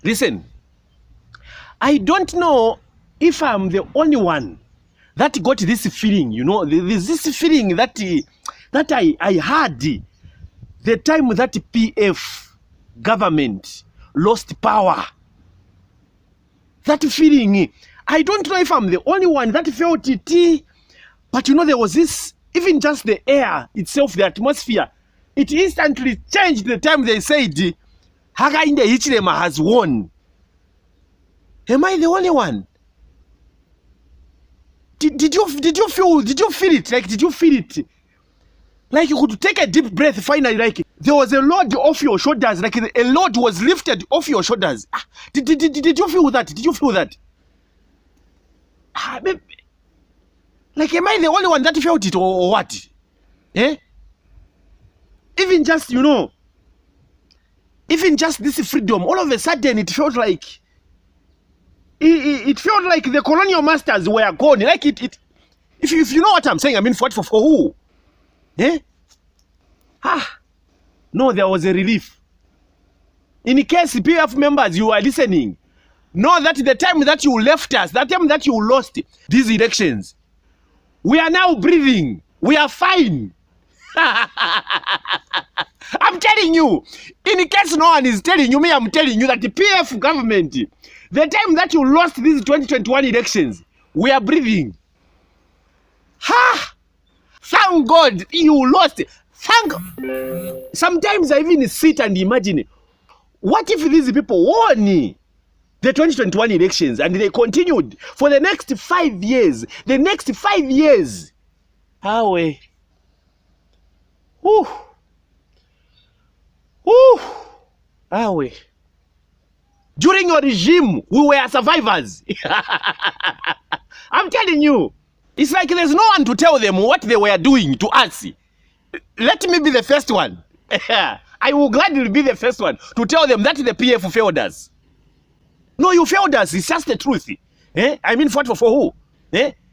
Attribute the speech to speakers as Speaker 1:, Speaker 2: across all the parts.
Speaker 1: Listen, I don't know if I'm the only one that got this feeling, you know, there's this feeling that I had the time that PF government lost power. That feeling, I don't know if I'm the only one that felt it, but you know, there was this, even just the air itself, the atmosphere, it instantly changed the time they said, Hakainde Hichilema has won. Am I the only one? Did you feel it? Like, did you feel it? Like you could take a deep breath finally, like there was a load off your shoulders, like a load was lifted off your shoulders. Did you feel that? Did you feel that? Like, am I the only one that felt it or what? Eh? Even just, you know, even just this freedom, all of a sudden it felt like, it felt like the colonial masters were gone. Like if you know what I'm saying, I mean, for who? Eh? No, there was a relief. In case PF members, you are listening, know that the time that you left us, that time that you lost these elections, we are now breathing. We are fine. I'm telling you, in case no one is telling you, me, I'm telling you that the PF government, the time that you lost these 2021 elections, we are breathing. Thank God you lost. Sometimes I even sit and imagine, what if these people won the 2021 elections and they continued for the next 5 years? The next 5 years. Whew. During your regime, we were survivors. I'm telling you, it's like there's no one to tell them what they were doing to us. Let me be the first one. I will gladly be the first one to tell them that the PF failed us. No, you failed us. It's just the truth. I mean, for who?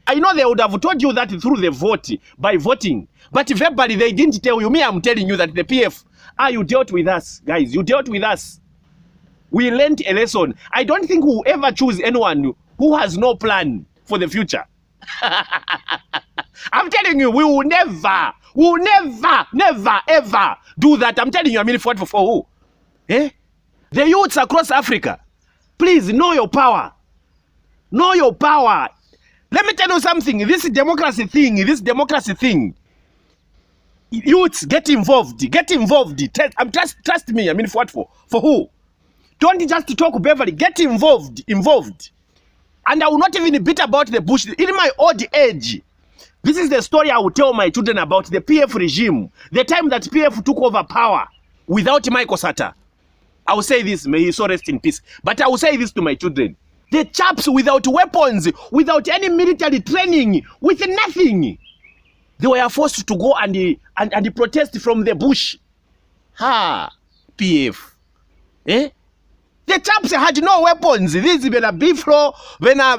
Speaker 1: I know they would have told you that through the vote, by voting. But verbally, they didn't tell you. Me, I'm telling you that the PF, you dealt with us, guys. You dealt with us. We learned a lesson. I don't think we'll ever choose anyone who has no plan for the future. I'm telling you, we will never, ever do that. I'm telling you, I mean, for who? The youths across Africa, please know your power. Know your power. Let me tell you something. This democracy thing, youths, get involved. Trust me. I mean, for who? Don't just talk Beverly. Get involved. And I will not even beat about the bush. In my old age, this is the story I will tell my children about the PF regime. The time that PF took over power without Michael Sata. I will say this, may he so rest in peace. But I will say this to my children. The chaps without weapons, without any military training, with nothing, they were forced to go and protest from the bush. PF. The chaps had no weapons. This Bena Biflo, Bena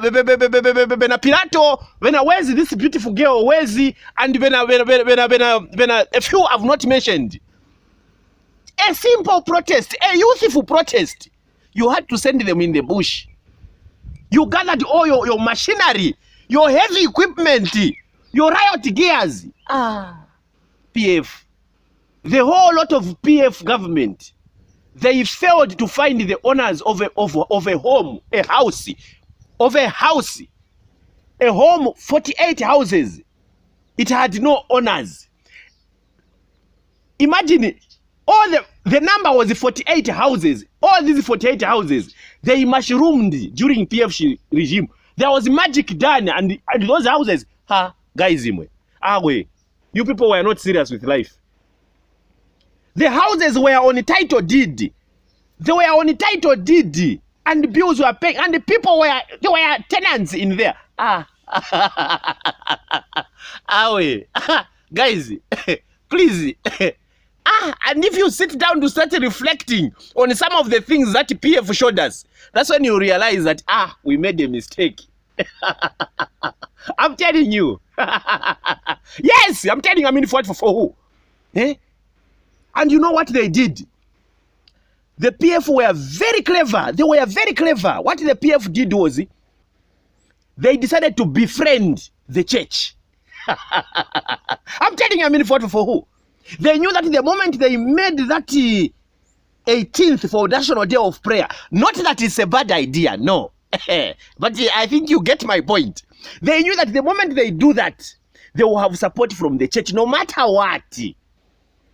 Speaker 1: Pirato, Bena where's this beautiful girl, where's he, and Bena, a few I've not mentioned. A simple protest, a youthful protest. You had to send them in the bush. You gathered all your machinery, your heavy equipment, your riot gears. PF. The whole lot of PF government, they failed to find the owners of a home, a house, a home, 48 houses. It had no owners. Imagine, all the number was 48 houses. All these 48 houses, they mushroomed during PF regime. There was magic done, and those houses, guys, you people were not serious with life. The houses were on title deed. They were on title deed, and bills were paid, and the people were tenants in there. Guys, please. And if you sit down to start reflecting on some of the things that PF showed us, that's when you realize that, we made a mistake. I'm telling you. Yes, I'm telling you, I mean, for who? And you know what they did? The PF were very clever. They were very clever. What the PF did was they decided to befriend the church. I'm telling you, I mean, for who? They knew that the moment they made that 18th for National Day of Prayer, not that it's a bad idea, no. But I think you get my point. They knew that the moment they do that, they will have support from the church, no matter what.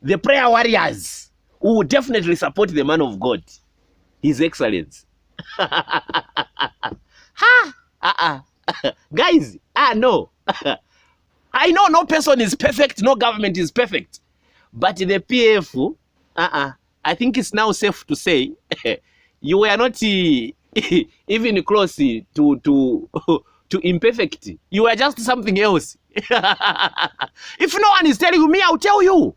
Speaker 1: The prayer warriors who will definitely support the man of God, His Excellence. Guys, no. I know no person is perfect, no government is perfect. But the PF, I think it's now safe to say, you were not even close to imperfect. You were just something else. If no one is telling me, I'll tell you.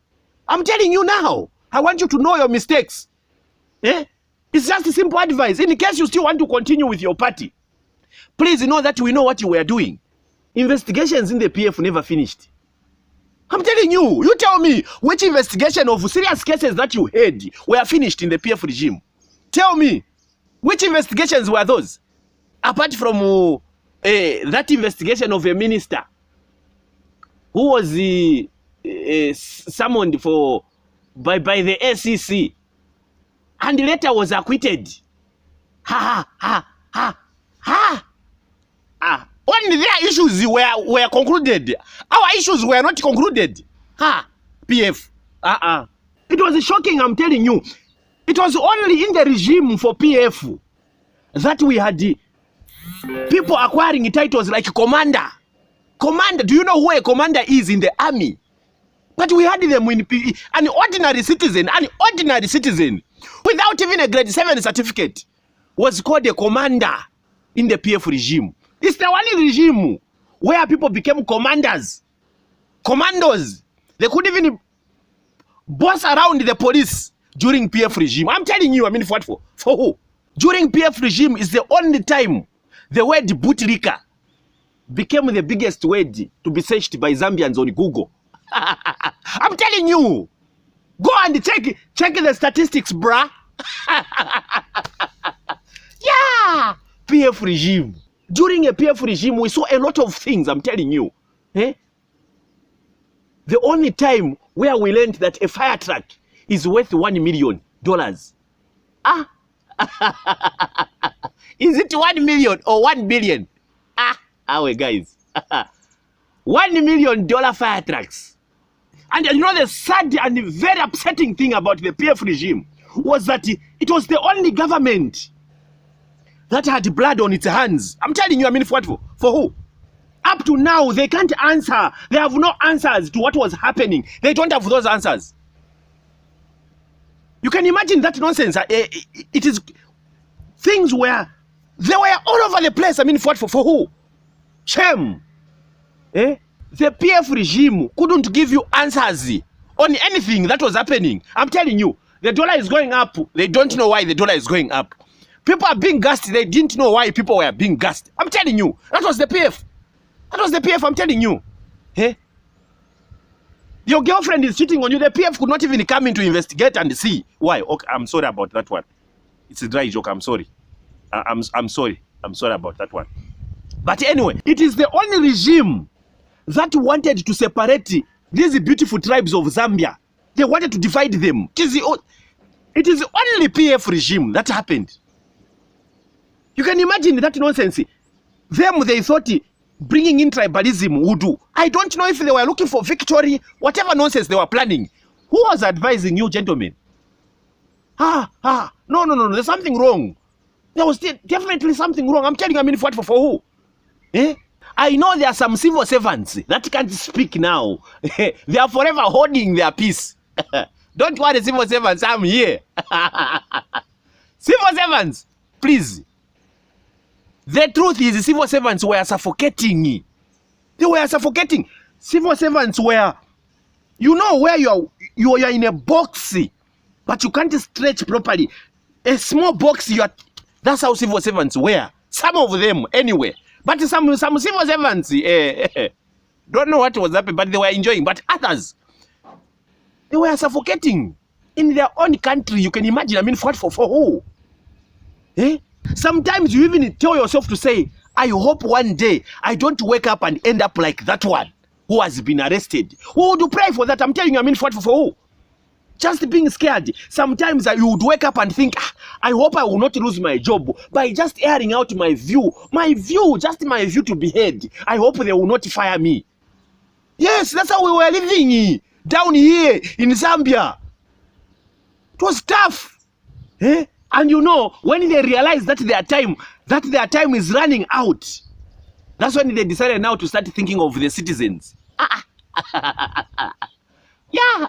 Speaker 1: I'm telling you now. I want you to know your mistakes. It's just a simple advice. In case you still want to continue with your party, please know that we know what you were doing. Investigations in the PF never finished. I'm telling you. You tell me which investigation of serious cases that you had were finished in the PF regime. Tell me, which investigations were those? Apart from that investigation of a minister who was summoned by the SEC and later was acquitted. Only their issues were concluded. Our issues were not concluded. PF. It was shocking, I'm telling you. It was only in the regime for PF that we had people acquiring titles like commander. Commander, do you know who a commander is in the army? But we had them in an ordinary citizen without even a grade 7 certificate was called a commander in the PF regime. It's the only regime where people became commanders, commandos. They couldn't even boss around the police during PF regime. I'm telling you, I mean, for who? During PF regime is the only time the word bootlicker became the biggest word to be searched by Zambians on Google. I'm telling you, go and check the statistics, bruh. Yeah, PF regime. During a PF regime, we saw a lot of things, I'm telling you. The only time where we learned that a fire truck is worth $1 million. Is it 1 million or 1 billion? Guys. $1 million fire trucks. And you know the sad and very upsetting thing about the PF regime was that it was the only government that had blood on its hands. I'm telling you, I mean, for who? Up to now, they can't answer. They have no answers to what was happening. They don't have those answers. You can imagine that nonsense. It is things where they were all over the place. I mean, for who? Shame. The PF regime couldn't give you answers on anything that was happening. I'm telling you, the dollar is going up. They don't know why the dollar is going up. People are being gassed. They didn't know why people were being gassed. I'm telling you, that was the PF. That was the PF, I'm telling you. Your girlfriend is cheating on you. The PF could not even come in to investigate and see why. Okay, I'm sorry about that one. It's a dry joke. I'm sorry. I'm sorry. I'm sorry about that one. But anyway, it is the only regime that wanted to separate these beautiful tribes of Zambia. They wanted to divide them. It is the only PF regime that happened. You can imagine that nonsense. They thought bringing in tribalism would do. I don't know if they were looking for victory, whatever nonsense they were planning. Who was advising you, gentlemen? No, there's something wrong. There was definitely something wrong. I'm telling you, I mean, for who? I know there are some civil servants that can't speak now. They are forever holding their peace. Don't worry, civil servants, I'm here. Civil servants, please. The truth is, civil servants were suffocating. They were suffocating. Civil servants were, you know, where you are in a box, but you can't stretch properly. A small box, that's how civil servants were. Some of them, anyway. But some civil servants, don't know what was happening, but they were enjoying. But others, they were suffocating. in their own country. You can imagine, I mean, fought for who? Eh? Sometimes you even tell yourself to say, I hope one day I don't wake up and end up like that one who has been arrested. Who would you pray for that? I'm telling you, I mean, fought for who? Just being scared. Sometimes you would wake up and think, I hope I will not lose my job by just airing out my view, just my view to be heard. I hope they will not fire me. Yes, that's how we were living down here in Zambia. It was tough. Eh? And you know, when they realized that their time is running out, that's when they decided now to start thinking of the citizens. Yeah.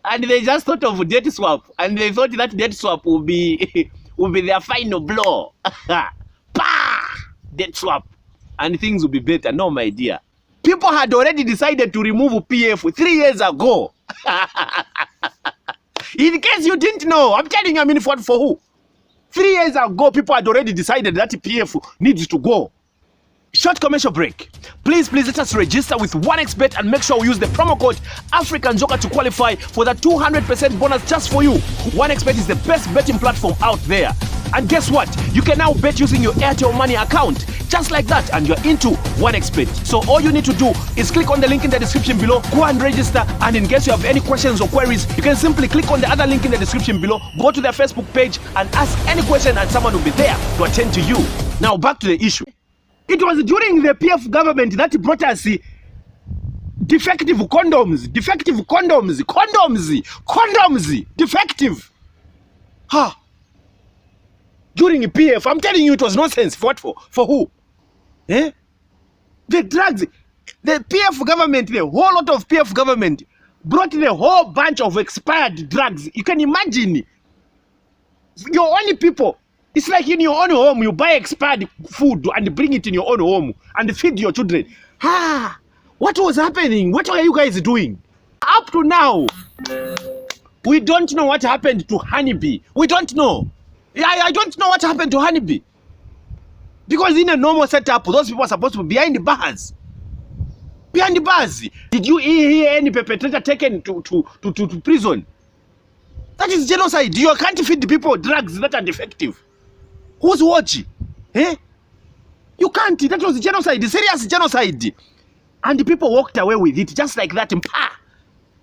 Speaker 1: And they just thought of debt swap, and they thought that debt swap will be their final blow. Debt swap, and things will be better. No, my dear. People had already decided to remove PF 3 years ago. In case you didn't know, I'm telling you, I mean, for who? 3 years ago, people had already decided that PF needs to go. Short commercial break. Please let us register with 1xBet and make sure we use the promo code AfricanJoker to qualify for the 200% bonus just for you. 1xBet is the best betting platform out there. And guess what? You can now bet using your Airtel Money account. Just like that, and you're into 1xBet. So all you need to do is click on the link in the description below, go and register, and in case you have any questions or queries, you can simply click on the other link in the description below, go to their Facebook page, and ask any question, and someone will be there to attend to you. Now back to the issue. It was during the PF government that brought us defective condoms, defective. During PF, I'm telling you, it was nonsense. What for? For who? Eh? The drugs, the PF government, the whole lot of PF government brought the whole bunch of expired drugs. You can imagine. Your only people. It's like in your own home, you buy expired food and bring it in your own home and feed your children. What was happening? What are you guys doing? Up to now, we don't know what happened to honeybee. We don't know. I don't know what happened to honeybee. Because in a normal setup, those people are supposed to be behind the bars. Behind the bars. Did you hear any perpetrator taken to prison? That is genocide. You can't feed the people drugs that are defective. Who's watching? Eh? You can't. That was genocide, serious genocide. And the people walked away with it just like that.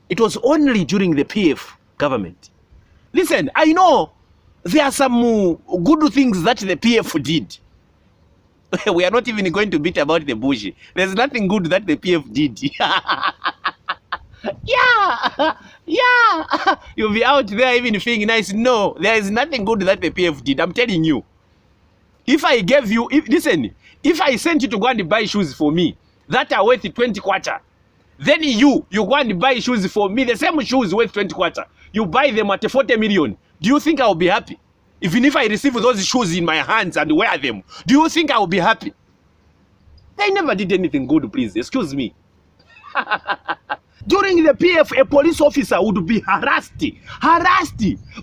Speaker 1: It was only during the PF government. Listen, I know there are some good things that the PF did. We are not even going to beat about the bush. There's nothing good that the PF did. Yeah. You'll be out there even feeling nice. No, there is nothing good that the PF did. I'm telling you. If I gave you, if I sent you to go and buy shoes for me that are worth 20 kwacha, then you go and buy shoes for me, the same shoes worth 20 kwacha, you buy them at 40 million. Do you think I will be happy? Even if I receive those shoes in my hands and wear them, do you think I will be happy? They never did anything good, please. Excuse me. During the PF, a police officer would be harassed.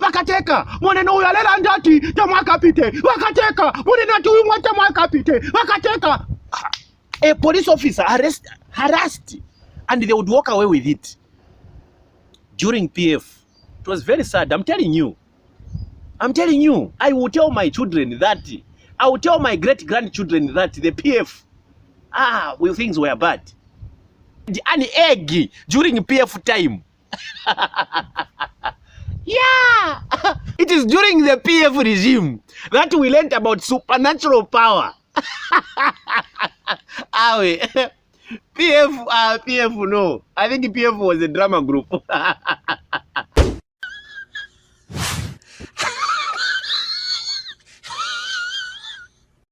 Speaker 1: Wakateka, mweneno uyalela ndati, tamakapite. Wakateka, mweneno tuimwa tamakapite. Wakateka. A police officer harassed, and they would walk away with it. During PF, it was very sad. I'm telling you. I will tell my children that. I will tell my great-grandchildren that the PF, well, things were bad. An egg during PF time. Yeah. It is during the PF regime that we learned about supernatural power. PF no. I think PF was a drama group.